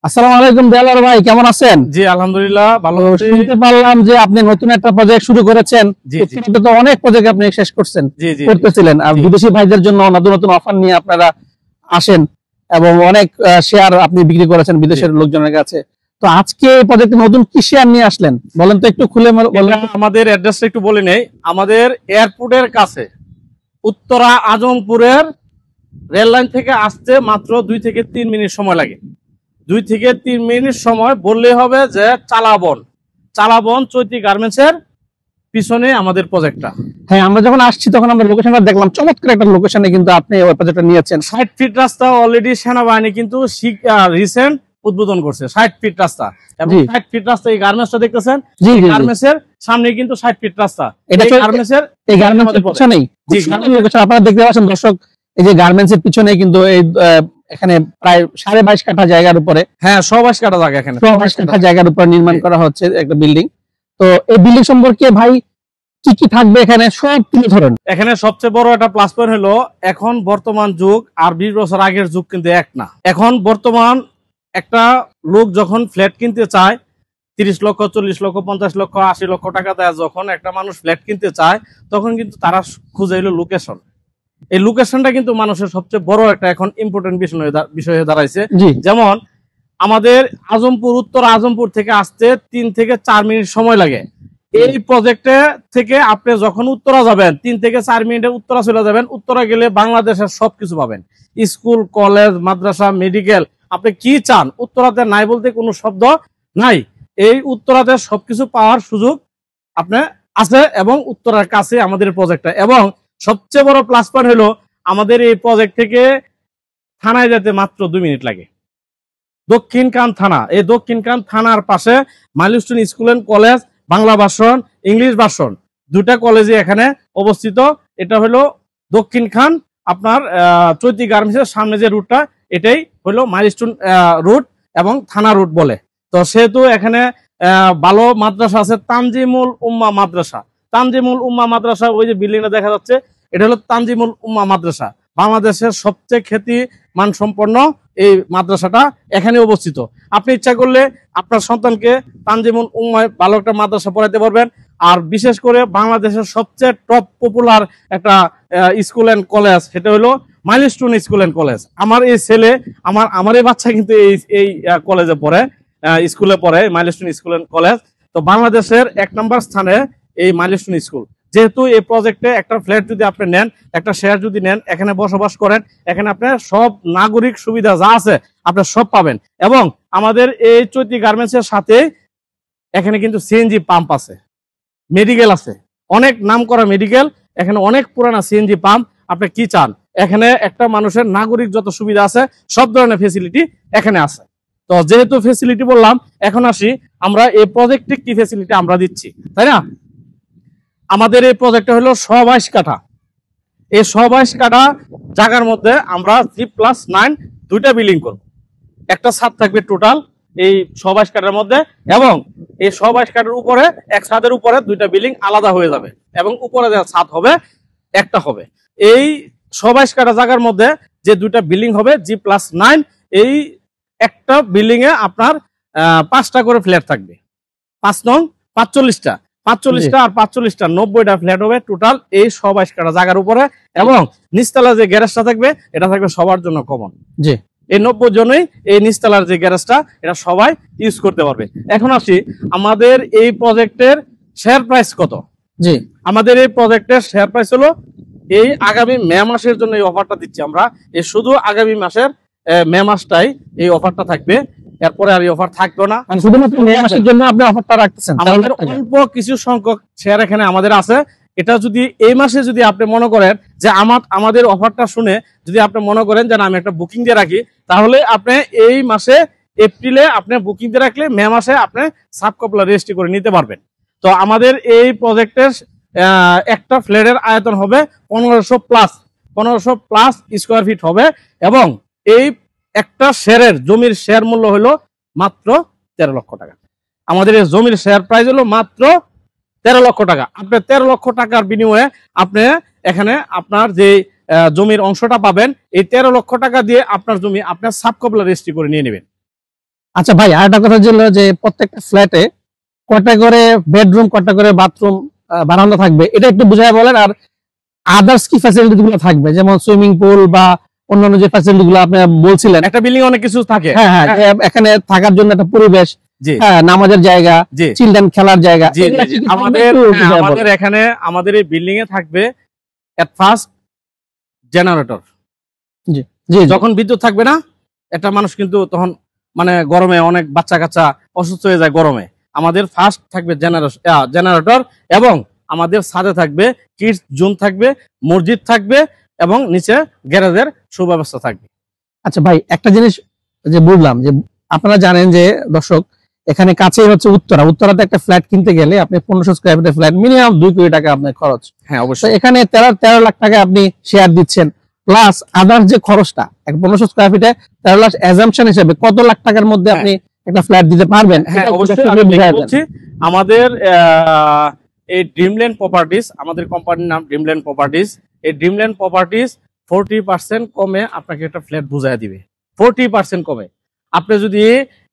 আসসালামু আলাইকুম দেলার ভাই, কেমন আছেন? জি আলহামদুলিল্লাহ ভালো আছি। শুনতে পারলাম যে আপনি নতুন একটা প্রজেক্ট শুরু করেছেন। এটা তো অনেক প্রজেক্ট আপনি শেষ করছেন, করতেছিলেন, আর বিদেশি ভাইদের জন্য নতুন নতুন অফার নিয়ে আপনারা আসেন এবং অনেক শেয়ার আপনি বিক্রি করেছেন বিদেশের লোকজনের কাছে। তো আজকে এই প্রজেক্টে নতুন কি শেয়ার নিয়ে আসলেন বলেন তো, একটু খুলে বলেন। আমাদের অ্যাড্রেসটা একটু বলে নেই। আমাদের এয়ারপোর্টের কাছে উত্তরা আজমপুরের রেল লাইন থেকে আসতে মাত্র 2 থেকে 3 মিনিট সময় লাগে। 2 থেকে 3 মিনিট সময় বললে হবে যে চালাবন চৈতি গার্মেন্টসের পিছনে আমাদের প্রজেক্টটা। হ্যাঁ, আমরা যখন আসছি তখন আমরা লোকেশনটা দেখলাম, চমৎকার একটা লোকেশনে কিন্তু আপনি ওই প্রজেক্টটা নিয়েছেন। 60 ফিট রাস্তা অলরেডি সেনাবাহিনী কিন্তু রিসেন্ট উদ্বোধন করছে। 60 ফিট রাস্তা এবং 60 ফিট রাস্তা এই গার্মেন্টসটা দেখতেছেন, গার্মেন্টসের সামনে কিন্তু 60 ফিট রাস্তা। এটা গার্মেন্টসের পিছনেই আপনারা দেখতে পাচ্ছেন দর্শক, এই যে গার্মেন্টসের পিছনে কিন্তু এই এখানে প্রায় 22.5 কাঠা জায়গার উপরে, হ্যাঁ 122 কাঠা জায়গা, এখানে 122 কাঠা জায়গার উপর নির্মাণ করা হচ্ছে একটা বিল্ডিং। তো এই বিল্ডিং সম্পর্কে ভাই কি কি থাকবে এখানে সব তুলে ধরেন। এখানে সবচেয়ে বড় একটা প্লাস পয়েন্ট হলো এখন বর্তমান যুগ আর 20 বছর আগের যুগ কিন্তু এক না। এখন বর্তমান একটা লোক যখন ফ্ল্যাট কিনতে চায় 30 লক্ষ 40 লক্ষ 50 লক্ষ 80 লক্ষ টাকা দেয়, যখন একটা মানুষ ফ্ল্যাট কিনতে চায় তখন কিন্তু তারা খুঁজে এলো লোকেশন। এই লোকেশনটা কিন্তু মানুষের সবচেয়ে বড় একটা এখন ইম্পর্টেন্ট বিষয় হয়ে দাঁড়াইছে। যেমন আমাদের আজমপুর, উত্তর আজমপুর থেকে আসতে 3 থেকে 4 মিনিট সময় লাগে। এই প্রজেক্টে থেকে আপনি যখন উত্তরা যাবেন 3 থেকে 4 মিনিটে উত্তরা চলে যাবেন। উত্তরা গেলে বাংলাদেশের সবকিছু পাবেন, স্কুল, কলেজ, মাদ্রাসা, মেডিকেল। আপনি কি চান উত্তরাতে নাই বলতে কোনো শব্দ নাই। এই উত্তরাতে সবকিছু পাওয়ার সুযোগ আপনি আছে এবং উত্তরার কাছে আমাদের প্রজেক্টটা। এবং সবচেয়ে বড় প্লাস পয়েন্ট হলো আমাদের এই প্রজেক্ট থেকে থানায় যেতে মাত্র 2 মিনিট লাগে। দক্ষিণকান থানা, এই দক্ষিণকান থানার পাশে milestone school and college, Bangla version, English version, দুটা কলেজে এখানে অবস্থিত। এটা হলো দক্ষিণখান আপনার চৈতি গার্মেন্টসের সামনে যে রুটটা, এটাই হলো মাইলস্টোন রুট এবং থানা রুট বলে। তো সেহেতু এখানে ভালো মাদ্রাসা আছে, তানজিমুল উম্মা মাদ্রাসা। তানজিমুল উম্মা মাদ্রাসা, ওই যে বিল্ডিংটা দেখা যাচ্ছে, এটা হলো তানজিমুল উম্মা মাদ্রাসা। বাংলাদেশের সবচেয়ে খ্যাতি মানসম্পন্ন এই মাদ্রাসাটা এখানে অবস্থিত। আপনি ইচ্ছা করলে আপনার সন্তানকে তানজিমুল উম্মায় ভালো একটা মাদ্রাসা পড়াতে পারবেন। আর বিশেষ করে বাংলাদেশের সবচেয়ে টপ পপুলার একটা স্কুল অ্যান্ড কলেজ, সেটা হলো মাইলস্টোন স্কুল অ্যান্ড কলেজ। আমার এই ছেলে, আমার এই বাচ্চা কিন্তু এই কলেজে পড়ে, স্কুলে পড়ে, মাইলস্টোন স্কুল অ্যান্ড কলেজ। তো বাংলাদেশের 1 নম্বর স্থানে এই মাইলস্টোন স্কুল। যেহেতু এই প্রজেক্টে একটা ফ্ল্যাট যদি আপনি নেন, একটা শেয়ার যদি নেন, এখানে বসবাস করেন, এখানে আপনার সব নাগরিক সুবিধা যা আছে আপনি সব পাবেন। এবং আমাদের এই চৈতি গার্মেন্টসের সাথে এখানে কিন্তু সিএনজি পাম্প আছে, মেডিকেল আছে, অনেক নাম করা মেডিকেল, এখানে অনেক পুরানা সিএনজি পাম্প। আপনি কি চান, এখানে একটা মানুষের নাগরিক যত সুবিধা আছে সব ধরনের ফেসিলিটি এখানে আছে। তো যেহেতু ফেসিলিটি বললাম, এখন আসি আমরা এই প্রজেক্টে কি ফেসিলিটি আমরা দিচ্ছি, তাই না? আমাদের এই প্রজেক্টটা হলো 122 কাঠা। এই 122 কাঠা জায়গার মধ্যে আমরা G+9 দুইটা বিল্ডিং করব। একটা ছাদ থাকবে টোটাল এই 122 কাঠার মধ্যে, এবং এই 122 কাঠার উপরে এক ছাদের উপরে দুইটা বিল্ডিং আলাদা হয়ে যাবে এবং উপরে যে ছাদ হবে একটা হবে। এই 122 কাঠা জায়গার মধ্যে যে দুইটা বিল্ডিং হবে G+9, এই একটা বিল্ডিং এ আপনার 5টা করে ফ্ল্যাট থাকবে। 5 নং 45টা, 45টা আর 45টা 90টা ফ্ল্যাট হবে টোটাল এই 122 কাঠা জায়গার উপরে। এবং নিচতলা যে গ্যারেজটা থাকবে এটা থাকবে সবার জন্য কমন। জি, এই 90 জনই এই নিচতলার যে গ্যারেজটা এটা সবাই ইউজ করতে পারবে। এখন আসি আমাদের এই প্রজেক্টের শেয়ার প্রাইস কত। জি, আমাদের এই প্রজেক্টের শেয়ার প্রাইস হলো, এই আগামী মে মাসের জন্য এই অফারটা দিচ্ছি আমরা। এই শুধু আগামী মাসের মে মাসটাই এই অফারটা থাকবে, এরপরে আর এই অফার থাকবে না। শুধুমাত্র মে মাসের জন্য আপনি অফারটা রাখতেছেন। আমাদের অল্প কিছু সংখ্যক শেয়ার এখানে আমাদের আছে। এটা যদি এই মাসে যদি আপনি মনে করেন যে আমাদের অফারটা শুনে যদি আপনি মনে করেন যে আমি একটা বুকিং দিয়ে রাখি, তাহলে আপনি এই মাসে এপ্রিলে আপনি বুকিং দিয়ে রাখলে মে মাসে আপনি সাবকপলা রেজিস্ট্রি করে নিতে পারবেন। তো আমাদের এই প্রজেক্টের একটা ফ্ল্যাটের আয়তন হবে 1500 প্লাস স্কোয়ার ফিট হবে। এবং এই একটা শেয়ারের জমির শেয়ার মূল্য হলো মাত্র 13 লক্ষ টাকা। আমাদের এই জমির শেয়ার প্রাইস হলো মাত্র 13 লক্ষ টাকা। আপনি 13 লক্ষ টাকার বিনিময়ে আপনি এখানে আপনার যে জমির অংশটা পাবেন, এই 13 লক্ষ টাকা দিয়ে আপনার জমি আপনার সাবকপলা রেজিস্ট্রি করে নিয়ে নেবেন। আচ্ছা ভাই, আরেকটা কথা ছিল যে প্রত্যেকটা ফ্ল্যাটে কয়টা করে বেডরুম, কয়টা করে বাথরুম, বারান্দা থাকবে, এটা একটু বুঝায় বলেন। আর আদার্স কি ফ্যাসিলিটি গুলো থাকবে, যেমন সুইমিং পুল বা অন্যান্য যে ফ্যাসিলিটি গুলো আপনি বলছিলেন? একটা বিল্ডিং অনেক কিছু থাকে। হ্যাঁ হ্যাঁ, এখানে থাকার জন্য একটা পরিবেশ, হ্যাঁ, নামাজের জায়গা, চিলড্রেন খেলার জায়গা, আমাদের এখানে আমাদের এই বিল্ডিং এ থাকবে এট ফার্স্ট জেনারেটর। যখন বিদ্যুৎ থাকবে না, একটা মানুষ কিন্তু তখন মানে গরমে অনেক বাচ্চা কাচ্চা অসুস্থ হয়ে যায় গরমে। আমাদের ফার্স্ট থাকবে জেনারেটর, এবং আমাদের ছাদে থাকবে কিডস জোন থাকবে, মসজিদ থাকবে, এবং নিচে গ্যারেজের সুব্যবস্থা থাকবে। আচ্ছা ভাই, একটা জিনিস যে বুঝলাম যে আপনারা জানেন যে দর্শক, এখানে কাছেই হচ্ছে উত্তরাতে একটা ফ্ল্যাট কিনতে গেলে আপনি 1500 স্কয়ার ফিটের ফ্ল্যাট মিনিমাম 2 কোটি টাকা আপনার খরচ। হ্যাঁ অবশ্যই। এখানে 13 লাখ টাকা আপনি শেয়ার দিচ্ছেন, প্লাস আদার্স যে খরচটা 1500 স্কয়ার ফিটে 13 লাখ অ্যাজাম্পশন হিসেবে কত লাখ টাকার মধ্যে আপনি একটা ফ্ল্যাট দিতে পারবেন? হ্যাঁ অবশ্যই। আমাদের এই ড্রিমল্যান্ড প্রপার্টিজ, আমাদের কোম্পানির নাম ড্রিমল্যান্ড প্রপার্টিজ। এই ড্রিমল্যান্ড প্রপার্টিজ 40% কমে আপনাকে একটা ফ্ল্যাট বুঝাই দিবে। 40% কমে। আপনি যদি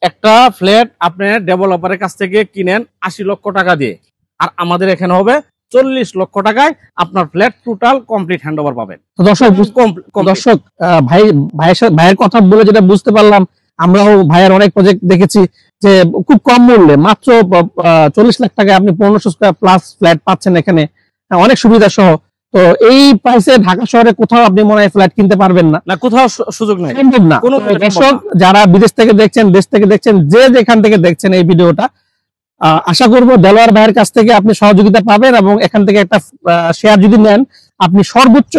একটা ফ্ল্যাট আপনি ডেভেলপারের কাছ থেকে কিনেন 80 লক্ষ টাকা দিয়ে, আর আমাদের এখানে হবে 40 লক্ষ টাকায় আপনার ফ্ল্যাট টোটাল কমপ্লিট হ্যান্ডওভার পাবেন। দর্শক, ভাইয়ের কথা বলে যেটা বুঝতে পারলাম, আমরাও ভাইয়ের অনেক প্রজেক্ট দেখেছি যে খুব কম মূল্যে মাত্র 40 লাখ টাকায় আপনি 1500 স্কয়ার প্লাস ফ্ল্যাট পাচ্ছেন এখানে, অনেক সুবিধা সহ। তো এই প্রাইসে ঢাকা শহরে কোথাও আপনি মনে হয় ফ্ল্যাট কিনতে পারবেন না, কোথাও সুযোগ নাই, সম্ভব না। দর্শক যারা বিদেশ থেকে দেখছেন, দেশ থেকে দেখছেন, যে যেখান থেকে দেখছেন এই ভিডিওটা, আশা করব দেলোয়ার ভাইয়ের কাছ থেকে আপনি সহযোগিতা পাবেন, এবং এখান থেকে একটা শেয়ার যদি নেন আপনি সর্বোচ্চ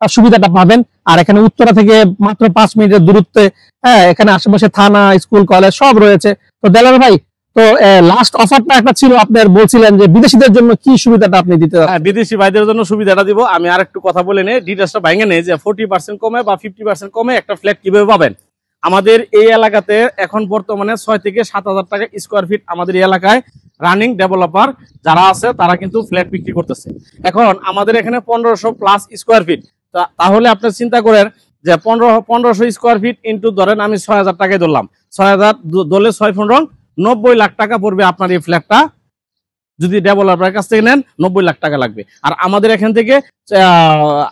সুবিধাটা পাবেন। আর এখানে উত্তরা থেকে মাত্র 5 মিনিটের দূরত্বে, হ্যাঁ, এখানে আশেপাশে থানা, স্কুল, কলেজ সব রয়েছে। তো দেলোয়ার ভাই, তো লাস্ট অফারটা একটা ছিল, আপনার বলছিলেন যে বিদেশিদের জন্য কি সুবিধাটা আপনি দিতে? হ্যাঁ, বিদেশি ভাইদের জন্য সুবিধাটা দিব। আমি আরেকটু কথা বলে নেই, ডিটেইলসটা ভাঙে নেই যে 40% কমে বা 50% কমে একটা ফ্ল্যাট কিভাবে পাবেন। আমাদের এই এলাকাতে এখন বর্তমানে 6 থেকে 7,000 টাকা স্কোয়ার ফিট আমাদের এই এলাকায় রানিং ডেভেলপার যারা আছে তারা কিন্তু ফ্ল্যাট বিক্রি করতেছে। এখন আমাদের এখানে 1500 প্লাস স্কোয়ার ফিট, তাহলে আপনি চিন্তা করেন যে 1500 স্কোয়ার ফিট ইন্টু ধরেন আমি 6,000 টাকায় ধরলাম, 6,000 দলে 6 90 লাখ টাকা পড়বে আপনার এই ফ্ল্যাটটা। যদি ডেভেলপারের কাছ থেকে নেন 90 লাখ টাকা লাগবে, আর আমাদের এখান থেকে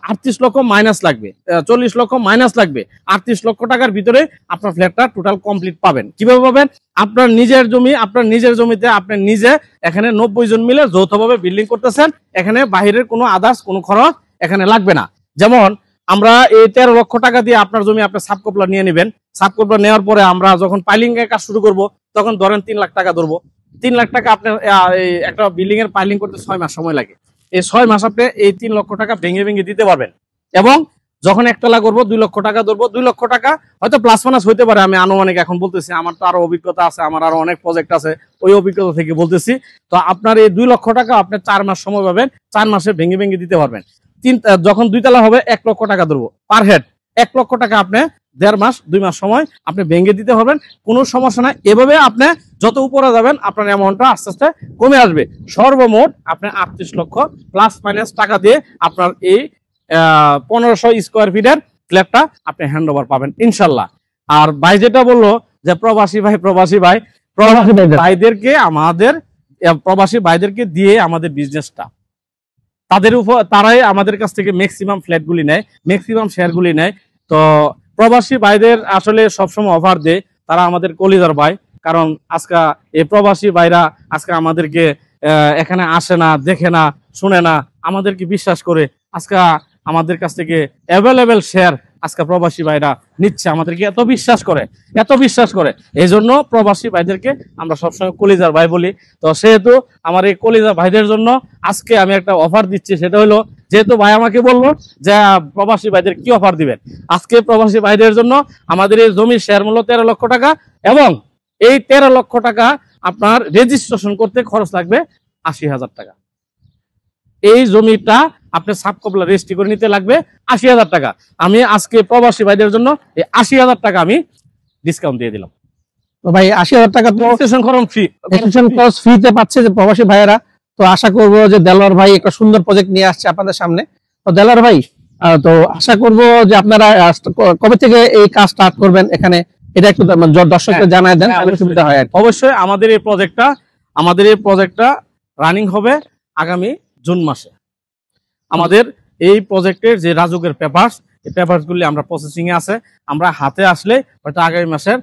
38 লক্ষ মাইনাস লাগবে, 40 লক্ষ মাইনাস লাগবে। 38 লক্ষ টাকার ভিতরে আপনার ফ্ল্যাটটা টোটাল কমপ্লিট পাবেন। কিভাবে পাবেন? আপনার নিজের জমি, আপনার নিজের জমিতে আপনি নিজে এখানে 90 জন মিলে যৌথভাবে বিল্ডিং করতেছেন, এখানে বাহিরের কোনো আদার্স কোনো খরচ এখানে লাগবে না। যেমন আমরা এই 13 লক্ষ টাকা দিয়ে আপনার জমি আপনি সাবকপলা নিয়ে নেবেন, সাবকপলা নেওয়ার পরে আমরা যখন পাইলিং এর কাজ শুরু করব তখন ধরেন 3 লাখ টাকা ধরবো। 3 লাখ টাকা আপনার একটা বিল্ডিং এর পাইলিং করতে 6 মাস সময় লাগে। এই 6 মাস আপনি এই 3 লক্ষ টাকা ভেঙে ভেঙে দিতে পারবেন। এবং যখন একতলা করবো 2 লক্ষ টাকা ধরবো, 2 লক্ষ টাকা হয়তো প্লাস মাইনাস হইতে পারে, আমি আনুমানিক এখন বলতেছি, আমার তো আরো অভিজ্ঞতা আছে, আমার আরো অনেক প্রজেক্ট আছে, ওই অভিজ্ঞতা থেকে বলতেছি। তো আপনার এই 2 লক্ষ টাকা আপনি 4 মাস সময় পাবেন, 4 মাসে ভেঙে ভেঙে দিতে পারবেন। যখন 2 তলা হবে 1 লক্ষ টাকা ধরবো পার হেড, 1 লক্ষ টাকা আপনি 1.5 মাস 2 মাস সময় আপনি ভেঙে দিতে পারবেন, কোনো সমস্যা নাই। এভাবে আপনি যত উপরে যাবেন আপনার অ্যামাউন্টটা আস্তে আস্তে কমে আসবে। সর্বমোট আপনি 38 লক্ষ প্লাস মাইনাস টাকা দিয়ে আপনার এই 1500 স্কোয়ার ফিটের ফ্ল্যাটটা আপনি হ্যান্ড ওভার পাবেন ইনশাল্লাহ। আর ভাই যেটা বললো যে প্রবাসী ভাইদেরকে আমাদের প্রবাসী ভাইদেরকে দিয়ে আমাদের বিজনেসটা তাদের উপর, তারাই আমাদের কাছ থেকে ম্যাক্সিমাম ফ্ল্যাটগুলি নেয়, ম্যাক্সিমাম শেয়ারগুলি নেয়। তো প্রবাসী ভাইদের আসলে সবসময় অফার দেয়, তারা আমাদের কলিজার ভাই। কারণ আজকে এই প্রবাসী ভাইরা আজকে আমাদেরকে এখানে আসে না, দেখে না, শুনে না, আমাদেরকে বিশ্বাস করে আজকে আমাদের কাছ থেকে অ্যাভেলেবেল শেয়ার আজকে প্রবাসী ভাইরা নিচ্ছে, আমাদেরকে এত বিশ্বাস করে। এই জন্য প্রবাসী ভাইদেরকে আমরা সবসময় কলিজার ভাই বলি। তো সেহেতু আমার এই কলিজার ভাইদের জন্য আজকে আমি একটা অফার দিচ্ছি, সেটা হলো, যেহেতু ভাই আমাকে বললো যে প্রবাসী ভাইদের কি অফার দিবেন, আজকে প্রবাসী ভাইদের জন্য আমাদের এই জমির শেয়ার মূল্য 13 লক্ষ টাকা, এবং এই 13 লক্ষ টাকা আপনার রেজিস্ট্রেশন করতে খরচ লাগবে 80,000 টাকা। এই জমিটা আপনি সাবকপলা রেজিস্ট্রি করে নিতে লাগবে 80,000 টাকা। আমি আজকে প্রবাসী ভাইদের জন্য এই 80,000 টাকা আমি ডিসকাউন্ট দিয়ে দিলাম। তো ভাই 80,000 টাকা তো রেজিস্ট্রেশন খরচ ফ্রিতে পাচ্ছে যে প্রবাসী ভাইয়েরা। তো আশা করবো যে দেলোয়ার ভাই একটা সুন্দর প্রজেক্ট নিয়ে আসছে আপনাদের সামনে। তো দেলোয়ার ভাই, তো আশা করবো যে আপনারা কবে থেকে এই কাজ স্টার্ট করবেন, এখানে এটা একটু দর্শকদের জানায় দেন, তাহলে সুবিধা হয়। অবশ্যই আমাদের এই প্রজেক্টটা রানিং হবে আগামী জুন মাসে। আমাদের এই প্রজেক্টের যে রাজুকের পেপারস, এই পেপারসগুলি আমরা প্রসেসিং এ আছে। আমরা হাতে আসলে হয়তো আগামী মাসের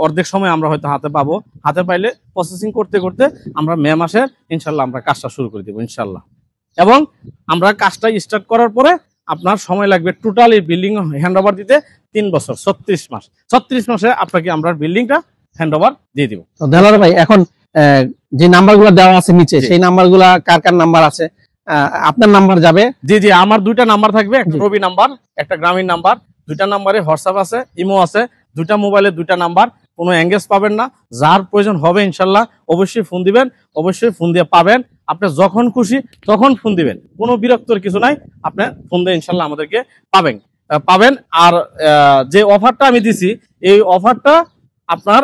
অর্ধেক সময় আমরা হয়তো হাতে পাবো। হাতে পাইলে প্রসেসিং করতে করতে আমরা মে মাসের ইনশাল্লাহ আমরা কাজটা শুরু করে দেবো ইনশাল্লাহ। এবং আমরা কাজটা স্টার্ট করার পরে আপনার সময় লাগবে টোটালি বিল্ডিং হ্যান্ড ওভার দিতে 3 বছর 36 মাস। 36 মাসে আপনাকে আমরা বিল্ডিংটা হ্যান্ড ওভার দিয়ে দিব। তো দেলার ভাই, এখন যে নাম্বারগুলো দেওয়া আছে নিচে, সেই নাম্বারগুলো কার কার নাম্বার আছে? আপনার নাম্বার যাবে? জি, আমার 2টা নাম্বার থাকবে, একটা রবি নাম্বার, একটা গ্রামীণ নাম্বার। 2টা নাম্বারে হোয়াটসঅ্যাপ আছে, ইমো আছে। 2টা মোবাইলে 2টা নাম্বার, কোনো এঙ্গেজ পাবেন না। যার প্রয়োজন হবে ইনশাল্লাহ অবশ্যই ফোন দিবেন, অবশ্যই ফোন দিয়ে পাবেন। আপনি যখন খুশি তখন ফোন দিবেন, কোনো বিরক্তর কিছু নাই। আপনি ফোন দিয়ে ইনশাল্লাহ আমাদেরকে পাবেন। আর যে অফারটা আমি দিছি, এই অফারটা আপনার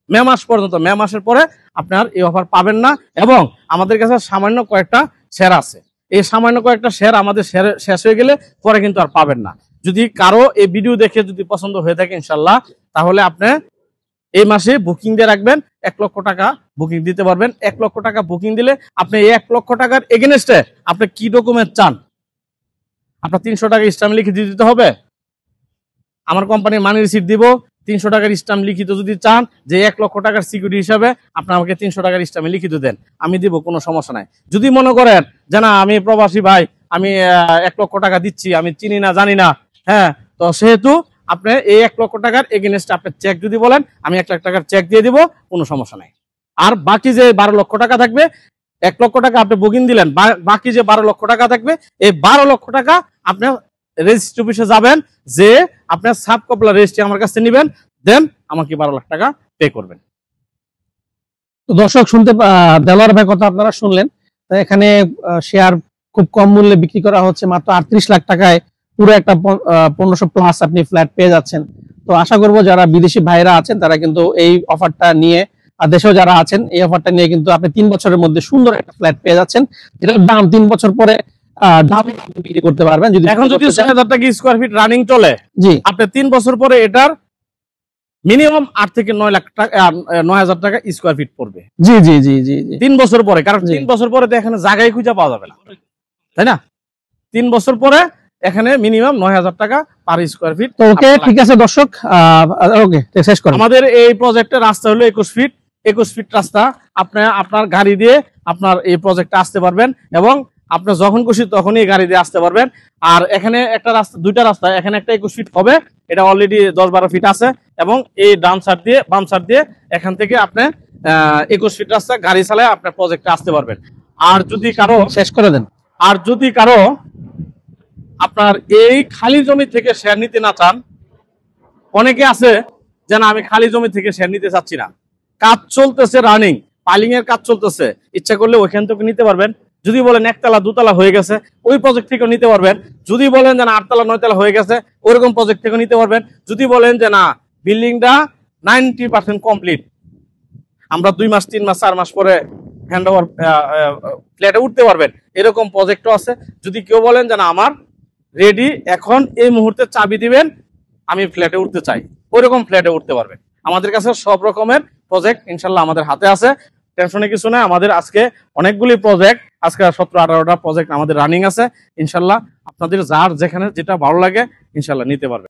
মে মাস পর্যন্ত। মে মাসের পরে আপনার এই অফার পাবেন না। এবং আমাদের কাছে সামান্য কয়েকটা শেয়ার আছে, এই সামান্য কয়েকটা শেয়ার আমাদের শেষ হয়ে গেলে পরে কিন্তু আর পাবেন না। যদি কারো এই ভিডিও দেখে যদি পছন্দ হয়ে থাকে ইনশাল্লাহ, তাহলে আপনি এই মাসে বুকিং দিয়ে রাখবেন। 1 লক্ষ টাকা বুকিং দিতে পারবেন। 1 লক্ষ টাকা বুকিং দিলে আপনি এই 1 লক্ষ টাকার এগেনস্টে আপনি কি ডকুমেন্ট চান? আপনার 300 টাকা স্ট্যাম্প লিখে দিতে হবে। আমার কোম্পানির মানি রিসিট দিব। 300 টাকার স্ট্যাম্প লিখিত যদি চান, যে 1 লক্ষ টাকার সিকিউরিটি হিসাবে আপনি আমাকে 300 টাকার স্ট্যাম্প লিখিত দেন, আমি দিব, কোনো সমস্যা নাই। যদি মনে করেন যে না আমি প্রবাসী ভাই, আমি 1 লক্ষ টাকা দিচ্ছি, আমি চিনি না জানি না, হ্যাঁ, তো সেহেতু আপনি এই 1 লক্ষ টাকার এগেনস্টে আপনি চেক যদি বলেন, আমি 1 লাখ টাকার চেক দিয়ে দিব, কোনো সমস্যা নাই। আর বাকি যে 12 লক্ষ টাকা থাকবে, 1 লক্ষ টাকা আপনি বুকিং দিলেন, বাকি যে 12 লক্ষ টাকা থাকবে, এই 12 লক্ষ টাকা আপনি রেজিস্ট্রি অফিসে যাবেন, যে আপনার সাব কপলা রেজিস্ট্রি আমার কাছে নেবেন, দেন আমাকে 12 লাখ টাকা পে করবেন। তো দর্শক, দেলোয়ার ভাই কথা আপনারা শুনলেন। এখানে শেয়ার খুব কম মূল্যে বিক্রি করা হচ্ছে, মাত্র 38 লাখ টাকায় পুরো একটা 1500 প্লাস আপনি ফ্ল্যাট পেয়ে যাচ্ছেন। তো আশা করবো যারা বিদেশি ভাইরা আছেন তারা কিন্তু এই অফারটা নিয়ে, আর দেশেও যারা আছেন এই অফারটা নিয়ে কিন্তু আপনি 3 বছরের মধ্যে সুন্দর একটা ফ্ল্যাট পেয়ে যাচ্ছেন, যেটার দাম 3 বছর পরে বিক্রি করতে পারবেন। এখন যদি 6000 টাকা স্কয়ার ফিট রানিং চলে, জি, আপনি 3 বছর পরে এটার মিনিমাম 8 থেকে 9 লাখ টাকা 9000 টাকা স্কয়ার ফিট পড়বে। জি জি জি জি 3 বছর পরে, কারণ 3 বছর পরে তো এখানে জায়গায় খুঁজে পাওয়া যাবে না, তাই না? 3 বছর পরে এখানে মিনিমাম 9000 টাকা পার স্কয়ার ফিট। ওকে, ঠিক আছে দর্শক, ওকে শেষ করুন। আমাদের এই প্রজেক্টের রাস্তা হলো 21 ফিট রাস্তা। আপনি আপনার গাড়ি দিয়ে আপনার এই প্রজেক্টে আসতে পারবেন, এবং আপনি যখন খুশি তখনই গাড়ি দিয়ে আসতে পারবেন। আর এখানে একটা রাস্তা, 2টা রাস্তা, এখানে একটা 21 ফিট হবে, এটা অলরেডি 10-12 ফিট আছে, এবং এই ডান সাইড দিয়ে বাম সাইড দিয়ে এখান থেকে আপনি 21 ফিট রাস্তা গাড়ি চালায় আপনার প্রজেক্টে আসতে পারবেন। আর যদি কারো শেষ করে দেন, আর যদি কারো আপনার এই খালি জমি থেকে শেয়ার নিতে না চান, অনেকে আছে যে না আমি খালি জমি থেকে শেয়ার নিতে চাচ্ছি না, কাজ চলতেছে, রানিং পাইলিং এর কাজ চলতেছে, ইচ্ছা করলে ওইখান থেকে নিতে পারবেন। যদি বলেন 1 তলা 2 তলা হয়ে গেছে, ওই প্রজেক্ট থেকে নিতে পারবেন। যদি বলেন যে না 8 তলা 9 তলা হয়ে গেছে, ওইরকম প্রজেক্ট থেকে নিতে পারবেন। যদি বলেন যে না বিল্ডিংটা 90% কমপ্লিট, আমরা 2 মাস 3 মাস 4 মাস পরে হ্যান্ড ওভার ফ্ল্যাটে উঠতে পারবেন, এরকম প্রজেক্টও আছে। যদি কেউ বলেন যে না আমার রেডি, এখন এই মুহূর্তে চাবি দিবেন, আমি ফ্ল্যাটে উঠতে চাই, ওইরকম ফ্ল্যাটে উঠতে পারবেন। আমাদের কাছে সব রকমের প্রজেক্ট ইনশাল্লাহ আমাদের হাতে আছে, টেনশনে কিছু নাই। আমাদের আজকে অনেকগুলি প্রজেক্ট, আজকে 17-18টা প্রজেক্ট আমাদের রানিং আছে ইনশাল্লাহ। আপনাদের যার যেখানে যেটা ভালো লাগে ইনশাল্লাহ নিতে পারবেন।